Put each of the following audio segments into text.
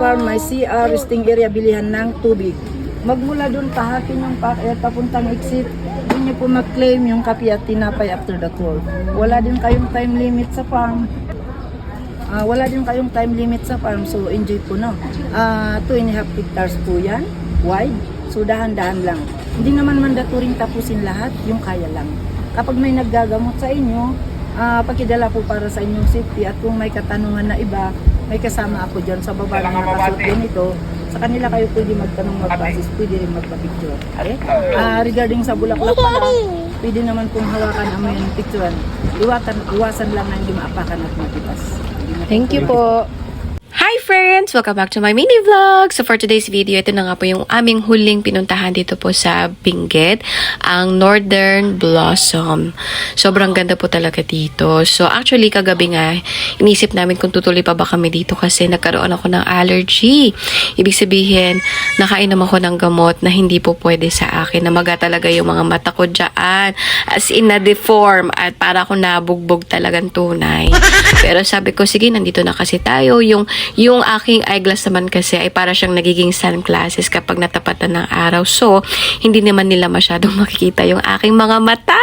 farm, may CR, resting area, bilihan ng tubig. Magmula doon, pahakin yung papuntang exit. Doon niyo po mag-claim yung kape at tinapay after the tour. Wala din kayong time limit sa farm. So enjoy po, no? 2.5 hectares po yan, wide. So dahan-dahan lang. Hindi naman mandatoring tapusin lahat, yung kaya lang. Kapag may naggagamot sa inyo, pakidala po para sa inyong safety. At kung may katanungan na iba, may kasama ako dyan sa baba na nakasuot din ito. Sa kanila kayo pwede magtanong, magpasis, pwede rin magpa-picture. Okay? Regarding sa bulaklak pala, pwede naman pong hawakan ang may picturean. Iwasan lang na hindi maapakan at mapitas. Thank you po. Hi friends! Welcome back to my mini vlog! So for today's video, ito na nga po yung aming huling pinuntahan dito po sa Benguet, ang Northern Blossom. Sobrang ganda po talaga dito. So actually, kagabi nga, inisip namin kung tutuloy pa ba kami dito kasi nagkaroon ako ng allergy. Ibig sabihin, nakainom ako ng gamot na hindi po pwede sa akin. Namaga talaga yung mga mata ko dyan. As in na-deform at para ako nabugbog talagang tunay. Pero sabi ko, sige, nandito na kasi tayo. Yung aking eyeglass naman kasi ay para siyang nagiging sunglasses kapag natapatan ng araw. So, hindi naman nila masyadong makikita yung aking mga mata.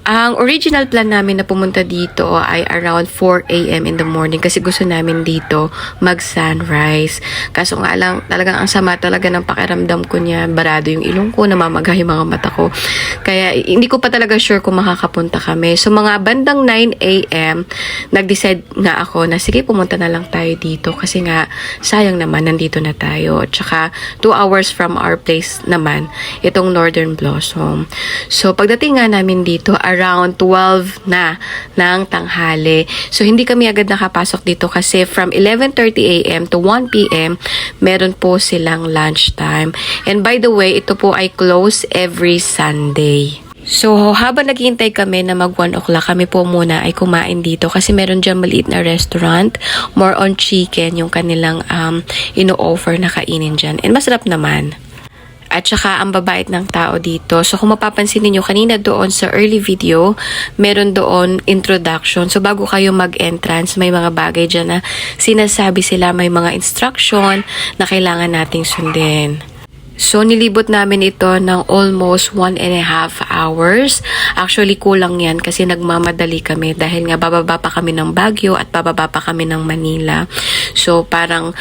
Ang original plan namin na pumunta dito ay around 4 a.m. in the morning kasi gusto namin dito mag-sunrise. Kaso nga lang, talagang ang sama talaga ng pakiramdam ko niya. Barado yung ilong ko, namamaga yung mga mata ko. Kaya hindi ko pa talaga sure kung makakapunta kami. So mga bandang 9 a.m. nag-decide nga ako na sige, pumunta na lang tayo dito kasi nga sayang naman nandito na tayo. At saka 2 hours from our place naman itong Northern Blossom. So pagdating nga namin dito, around 12 na ng tanghali. So, hindi kami agad nakapasok dito kasi from 11:30 a.m. to 1 p.m. meron po silang lunchtime. And by the way, ito po ay close every Sunday. So, habang naghihintay kami na mag 1 o'clock, kami po muna ay kumain dito kasi meron dyan maliit na restaurant. More on chicken yung kanilang ino-offer na kainin dyan. And masarap naman. At saka ang babait ng tao dito. So kung mapapansin niyo kanina doon sa early video, meron doon introduction. So bago kayo mag-entrance, may mga bagay dyan na sinasabi sila, may mga instruction na kailangan nating sundin. So, nilibot namin ito ng almost 1.5 hours. Actually, kulang yan kasi nagmamadali kami dahil nga bababa pa kami ng Baguio at bababa pa kami ng Manila. So, parang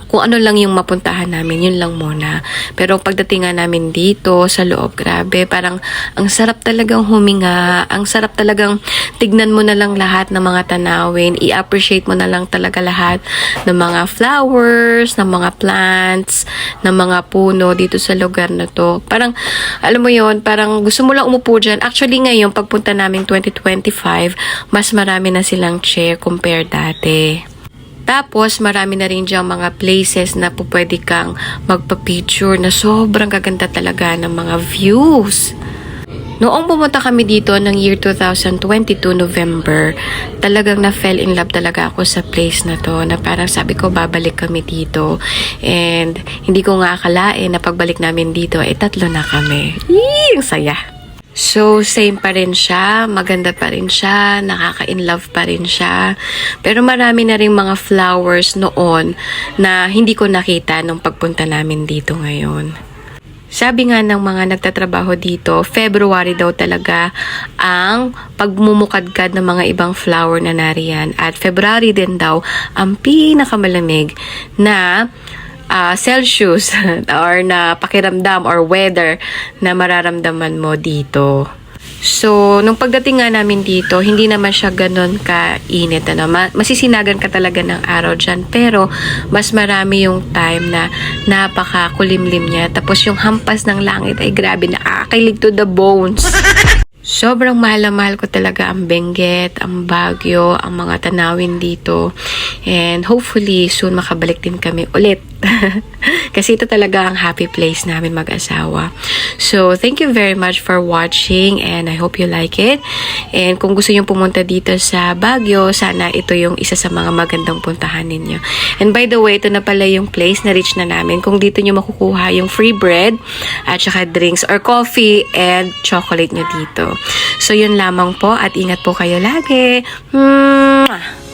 kung ano lang yung mapuntahan namin, yun lang muna. Pero pagdating nga namin dito sa loob, grabe, parang ang sarap talagang huminga. Ang sarap talagang tignan mo na lang lahat ng mga tanawin. I-appreciate mo na lang talaga lahat ng mga flowers, ng mga plants, ng mga puno dito sa lugar na to. Parang, alam mo yon, parang gusto mo lang umupo dyan. Actually, ngayon, pagpunta namin 2025, mas marami na silang chair compare dati. Tapos, marami na rin diyang mga places na pwede kang magpa-picture na sobrang gaganda talaga ng mga views. Noong pumunta kami dito ng year 2022 November, talagang na-fell in love talaga ako sa place na to, na parang sabi ko babalik kami dito. And hindi ko nga akalain na pagbalik namin dito ay 3 na kami. Ang saya! So, same pa rin siya, maganda pa rin siya, nakaka-in-love pa rin siya. Pero marami na rin mga flowers noon na hindi ko nakita nung pagpunta namin dito ngayon. Sabi nga ng mga nagtatrabaho dito, February daw talaga ang pagmumukadkad ng mga ibang flower na nariyan. At February din daw ang pinakamalamig na Celsius or na pakiramdam or weather na mararamdaman mo dito. So, nung pagdating nga namin dito, hindi naman siya ganun kainit. Masisinagan ka talaga ng araw dyan. Pero, mas marami yung time na napakakulimlim niya. Tapos, yung hampas ng langit ay grabe, nakakakilig to the bones. Sobrang mahal na mahal ko talaga ang Benguet, ang Baguio, ang mga tanawin dito. And hopefully, soon makabalik din kami ulit. Kasi ito talaga ang happy place namin mag-asawa. So, thank you very much for watching and I hope you like it. And kung gusto nyo pumunta dito sa Baguio, sana ito yung isa sa mga magandang puntahan ninyo. And by the way, ito na pala yung place na reach na namin. Kung dito nyo makukuha yung free bread at saka drinks or coffee and chocolate nyo dito. So, yun lamang po at ingat po kayo lagi. Mwah!